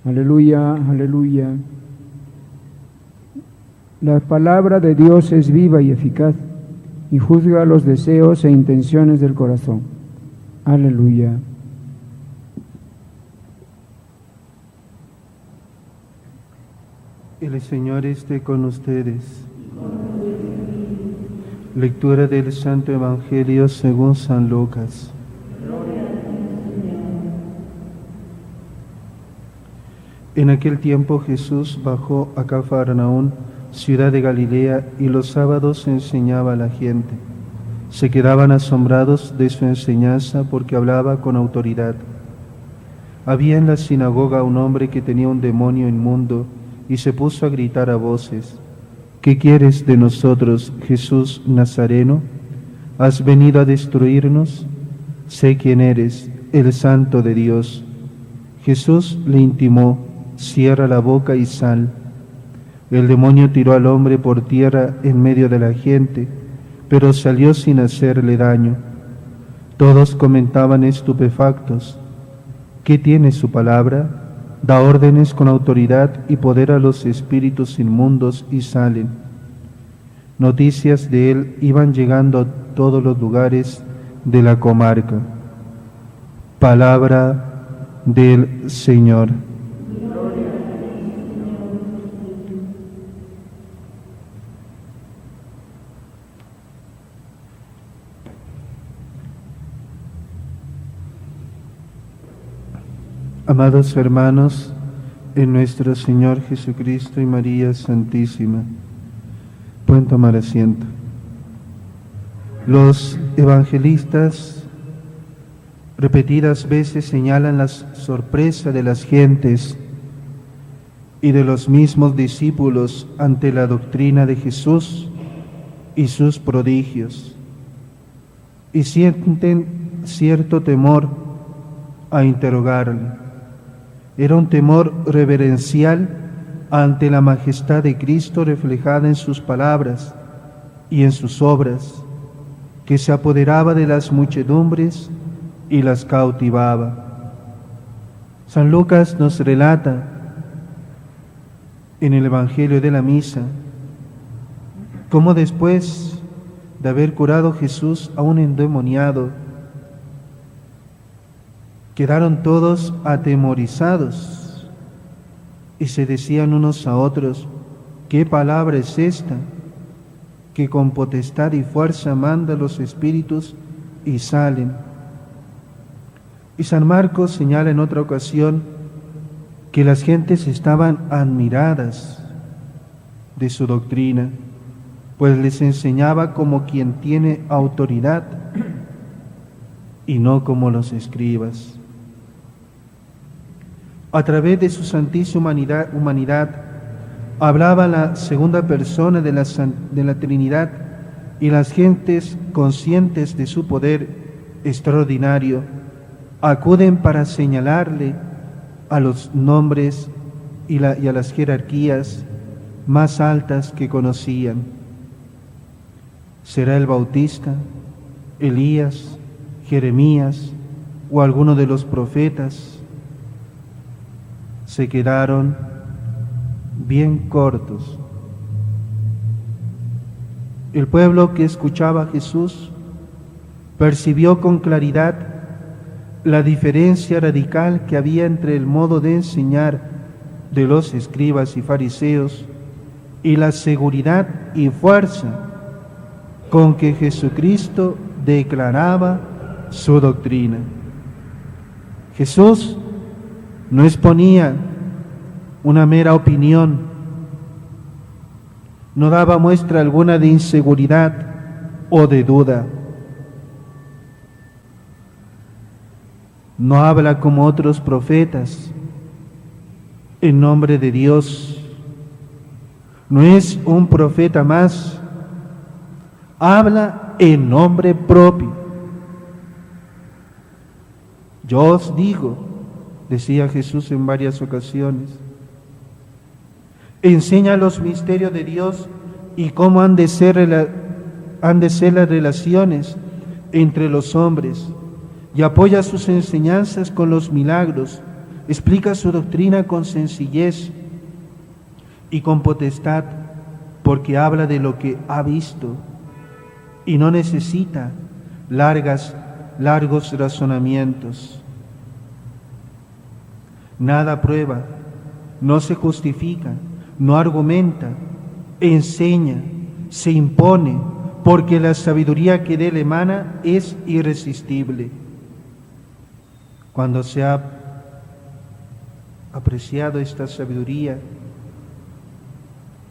Aleluya, aleluya. La palabra de Dios es viva y eficaz y juzga los deseos e intenciones del corazón. Aleluya. El Señor esté con ustedes. Lectura del Santo Evangelio según San Lucas. En aquel tiempo Jesús bajó a Cafarnaún, ciudad de Galilea, y los sábados enseñaba a la gente. Se quedaban asombrados de su enseñanza porque hablaba con autoridad. Había en la sinagoga un hombre que tenía un demonio inmundo y se puso a gritar a voces: ¿Qué quieres de nosotros, Jesús Nazareno? ¿Has venido a destruirnos? Sé quién eres, el Santo de Dios. Jesús le intimó: cierra la boca y sal. El demonio tiró al hombre por tierra en medio de la gente, pero salió sin hacerle daño. Todos comentaban estupefactos: ¿qué tiene su palabra? Da órdenes con autoridad y poder a los espíritus inmundos y salen. Noticias de él iban llegando a todos los lugares de la comarca. Palabra del Señor. Amados hermanos, en nuestro Señor Jesucristo y María Santísima, pueden tomar asiento. Los evangelistas repetidas veces señalan la sorpresa de las gentes y de los mismos discípulos ante la doctrina de Jesús y sus prodigios, y sienten cierto temor a interrogarle. Era un temor reverencial ante la majestad de Cristo reflejada en sus palabras y en sus obras, que se apoderaba de las muchedumbres y las cautivaba. San Lucas nos relata en el Evangelio de la Misa cómo después de haber curado Jesús a un endemoniado, quedaron todos atemorizados y se decían unos a otros: ¿qué palabra es esta que con potestad y fuerza manda los espíritus y salen? Y San Marcos señala en otra ocasión que las gentes estaban admiradas de su doctrina, pues les enseñaba como quien tiene autoridad y no como los escribas. A través de su santísima humanidad, hablaba la segunda persona de la Trinidad, y las gentes, conscientes de su poder extraordinario, acuden para señalarle a los nombres y a las jerarquías más altas que conocían. ¿Será el Bautista, Elías, Jeremías o alguno de los profetas? Se quedaron bien cortos. El pueblo que escuchaba a Jesús percibió con claridad la diferencia radical que había entre el modo de enseñar de los escribas y fariseos y la seguridad y fuerza con que Jesucristo declaraba su doctrina. Jesús no exponía una mera opinión, no daba muestra alguna de inseguridad o de duda. No habla como otros profetas en nombre de Dios. No es un profeta más. Habla en nombre propio. Yo os digo, decía Jesús en varias ocasiones, enseña los misterios de Dios y cómo han de ser las relaciones entre los hombres, y apoya sus enseñanzas con los milagros explica su doctrina con sencillez y con potestad, porque habla de lo que ha visto y no necesita largos razonamientos. Nada prueba, no se justifica, no argumenta, enseña, se impone, porque la sabiduría que de él emana es irresistible. Cuando se ha apreciado esta sabiduría,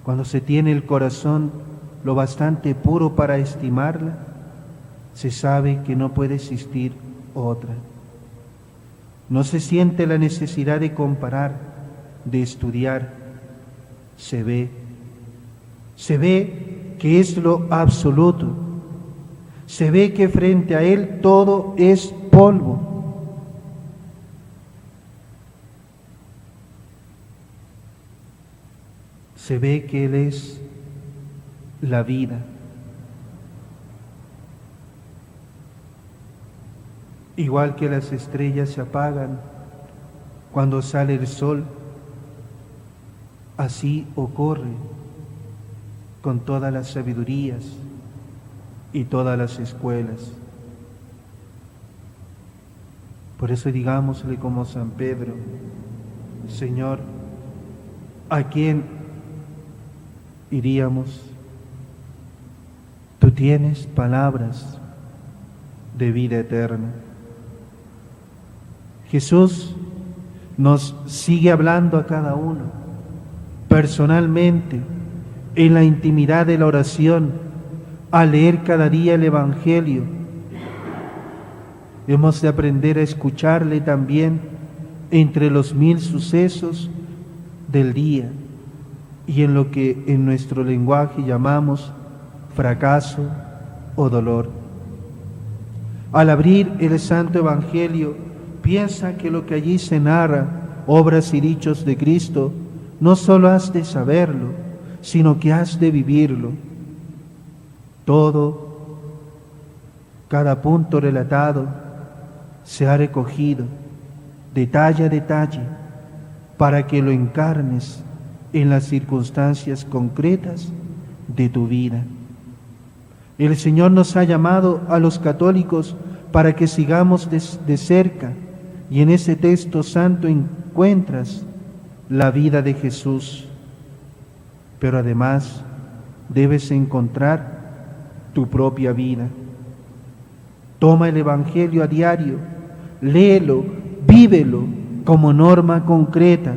cuando se tiene el corazón lo bastante puro para estimarla, se sabe que no puede existir otra. No se siente la necesidad de comparar, de estudiar. Se ve que es lo absoluto. Se ve que frente a él todo es polvo. Se ve que él es la vida. Igual que las estrellas se apagan cuando sale el sol, así ocurre con todas las sabidurías y todas las escuelas. Por eso digámosle como San Pedro: Señor, ¿a quién iríamos? Tú tienes palabras de vida eterna. Jesús nos sigue hablando a cada uno personalmente, en la intimidad de la oración, al leer cada día el Evangelio. Hemos de aprender a escucharle también entre los 1000 sucesos del día y en lo que en nuestro lenguaje llamamos fracaso o dolor. Al abrir el Santo Evangelio, piensa que lo que allí se narra, obras y dichos de Cristo, no solo has de saberlo, sino que has de vivirlo. Todo, cada punto relatado, se ha recogido, detalle a detalle, para que lo encarnes en las circunstancias concretas de tu vida. El Señor nos ha llamado a los católicos para que sigamos de cerca, y en ese texto santo encuentras la vida de Jesús, pero además debes encontrar tu propia vida. Toma el Evangelio a diario, léelo, vívelo como norma concreta.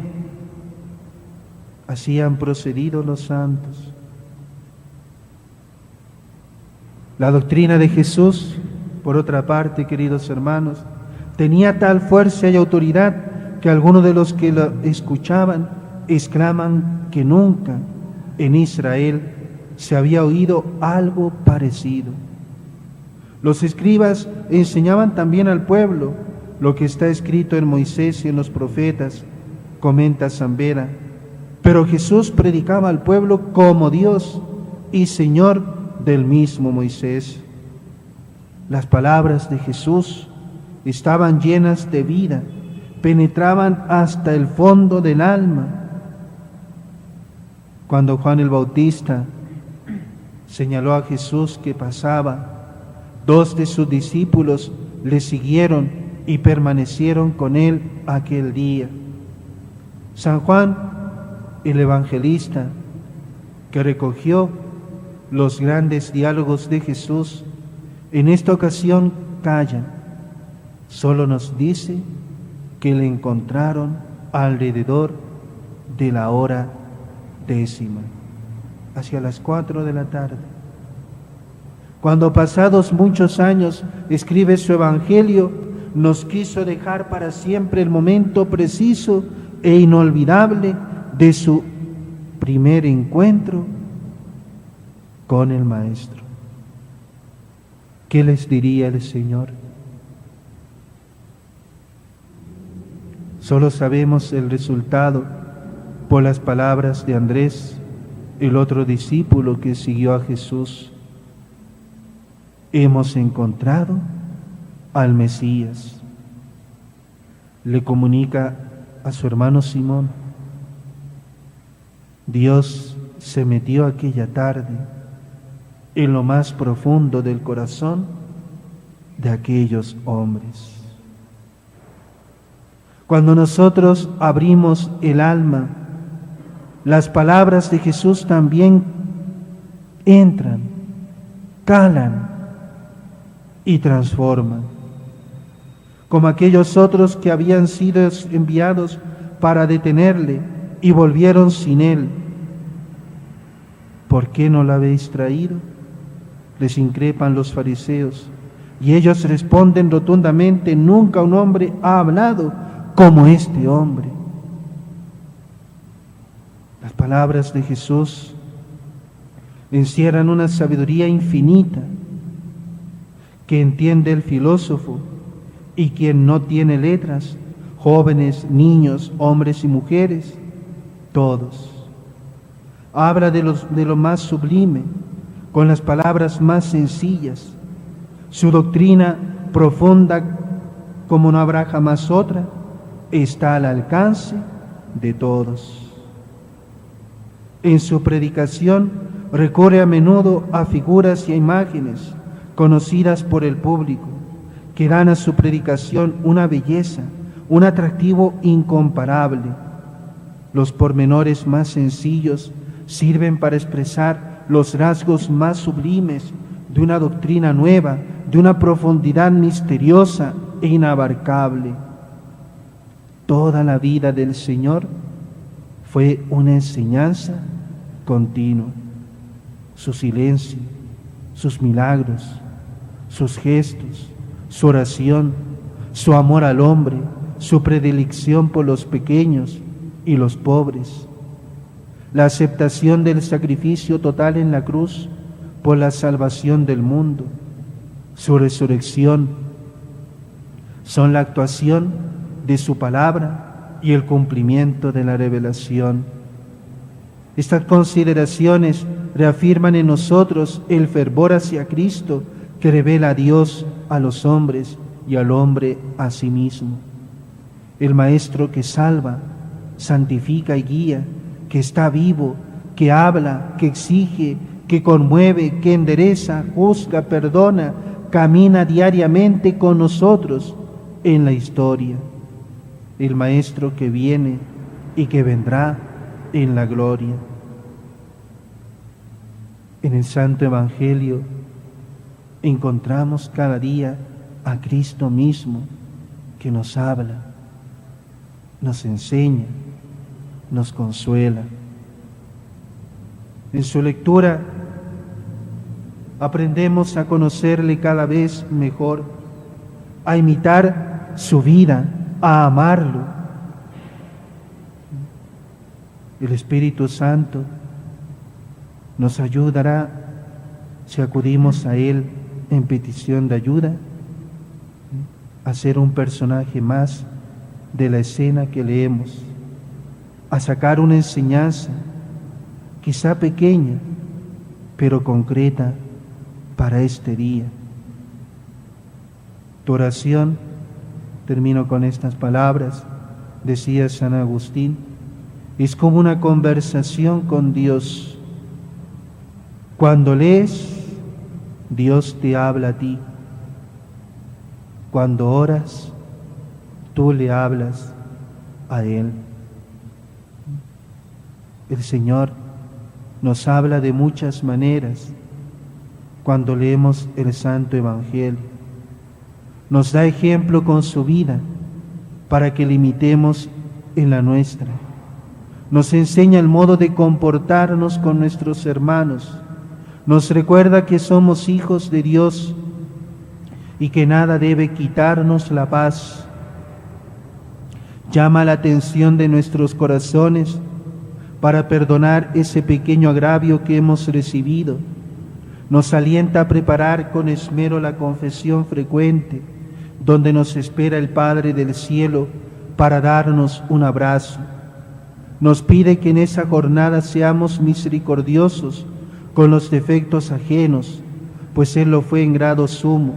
Así han procedido los santos. La doctrina de Jesús, por otra parte, queridos hermanos, tenía tal fuerza y autoridad que algunos de los que la escuchaban exclaman que nunca en Israel se había oído algo parecido. Los escribas enseñaban también al pueblo lo que está escrito en Moisés y en los profetas, comenta San Beda, pero Jesús predicaba al pueblo como Dios y Señor del mismo Moisés. Las palabras de Jesús estaban llenas de vida, penetraban hasta el fondo del alma. Cuando Juan el Bautista señaló a Jesús que pasaba, 2 de sus discípulos le siguieron y permanecieron con él aquel día. San Juan, el evangelista, que recogió los grandes diálogos de Jesús, en esta ocasión calla. Solo nos dice que le encontraron alrededor de la hora 10, hacia las 4 de la tarde. Cuando pasados muchos años escribe su Evangelio, nos quiso dejar para siempre el momento preciso e inolvidable de su primer encuentro con el Maestro. ¿Qué les diría el Señor? Solo sabemos el resultado por las palabras de Andrés, el otro discípulo que siguió a Jesús. Hemos encontrado al Mesías. Le comunica a su hermano Simón. Dios se metió aquella tarde en lo más profundo del corazón de aquellos hombres. Cuando nosotros abrimos el alma, las palabras de Jesús también entran, calan y transforman. Como aquellos otros que habían sido enviados para detenerle y volvieron sin él. ¿Por qué no lo habéis traído?, les increpan los fariseos. Y ellos responden rotundamente: nunca un hombre ha hablado como este hombre. Las palabras de Jesús encierran una sabiduría infinita que entiende el filósofo y quien no tiene letras, jóvenes, niños, hombres y mujeres, todos. Habla de lo más sublime, con las palabras más sencillas. Su doctrina, profunda como no habrá jamás otra, está al alcance de todos. En su predicación recurre a menudo a figuras y a imágenes conocidas por el público, que dan a su predicación una belleza, un atractivo incomparable. Los pormenores más sencillos sirven para expresar los rasgos más sublimes de una doctrina nueva, de una profundidad misteriosa e inabarcable. Toda la vida del Señor fue una enseñanza continua. Su silencio, sus milagros, sus gestos, su oración, su amor al hombre, su predilección por los pequeños y los pobres, la aceptación del sacrificio total en la cruz por la salvación del mundo, su resurrección, son la actuación de su palabra y el cumplimiento de la revelación. Estas consideraciones reafirman en nosotros el fervor hacia Cristo que revela a Dios a los hombres y al hombre a sí mismo. El Maestro que salva, santifica y guía, que está vivo, que habla, que exige, que conmueve, que endereza, juzga, perdona, camina diariamente con nosotros en la historia. El Maestro que viene y que vendrá en la gloria. En el Santo Evangelio encontramos cada día a Cristo mismo que nos habla, nos enseña, nos consuela. En su lectura aprendemos a conocerle cada vez mejor, a imitar su vida, a amarlo. El Espíritu Santo nos ayudará si acudimos a Él en petición de ayuda, a ser un personaje más de la escena que leemos, a sacar una enseñanza, quizá pequeña, pero concreta para este día. Tu oración, termino con estas palabras, decía San Agustín, es como una conversación con Dios. Cuando lees, Dios te habla a ti. Cuando oras, tú le hablas a Él. El Señor nos habla de muchas maneras cuando leemos el Santo Evangelio. Nos da ejemplo con su vida para que le imitemos en la nuestra. Nos enseña el modo de comportarnos con nuestros hermanos. Nos recuerda que somos hijos de Dios y que nada debe quitarnos la paz. Llama la atención de nuestros corazones para perdonar ese pequeño agravio que hemos recibido. Nos alienta a preparar con esmero la confesión frecuente, donde nos espera el Padre del cielo para darnos un abrazo. Nos pide que en esa jornada seamos misericordiosos con los defectos ajenos, pues Él lo fue en grado sumo.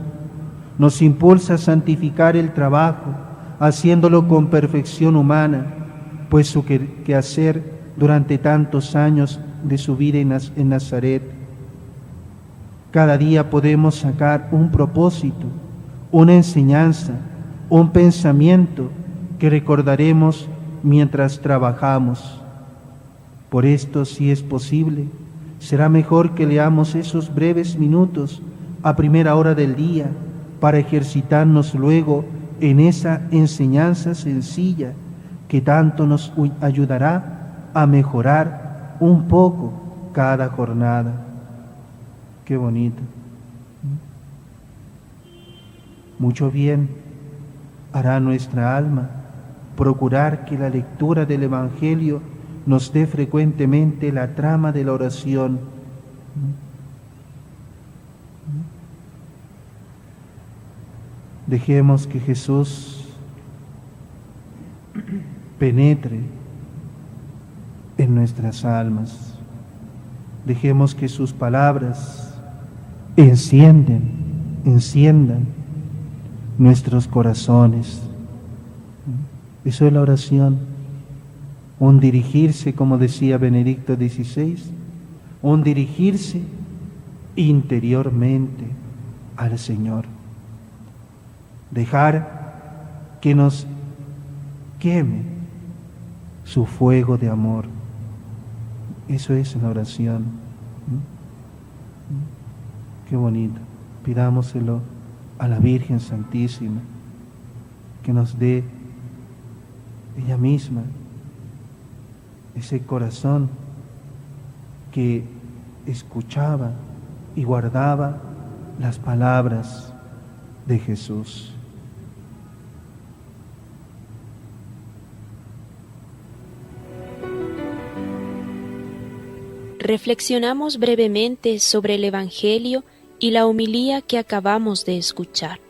Nos impulsa a santificar el trabajo, haciéndolo con perfección humana, pues su quehacer durante tantos años de su vida en Nazaret, cada día podemos sacar un propósito, una enseñanza, un pensamiento que recordaremos mientras trabajamos. Por esto, si es posible, será mejor que leamos esos breves minutos a primera hora del día para ejercitarnos luego en esa enseñanza sencilla que tanto nos ayudará a mejorar un poco cada jornada. Qué bonito. Mucho bien hará nuestra alma procurar que la lectura del Evangelio nos dé frecuentemente la trama de la oración. Dejemos que Jesús penetre en nuestras almas. Dejemos que sus palabras enciendan nuestros corazones. Eso es la oración. Un dirigirse, como decía Benedicto XVI, un dirigirse interiormente al Señor. Dejar que nos queme su fuego de amor. Eso es la oración. Qué bonito. Pidámoselo a la Virgen Santísima, que nos dé ella misma ese corazón que escuchaba y guardaba las palabras de Jesús. Reflexionamos brevemente sobre el Evangelio y la homilía que acabamos de escuchar.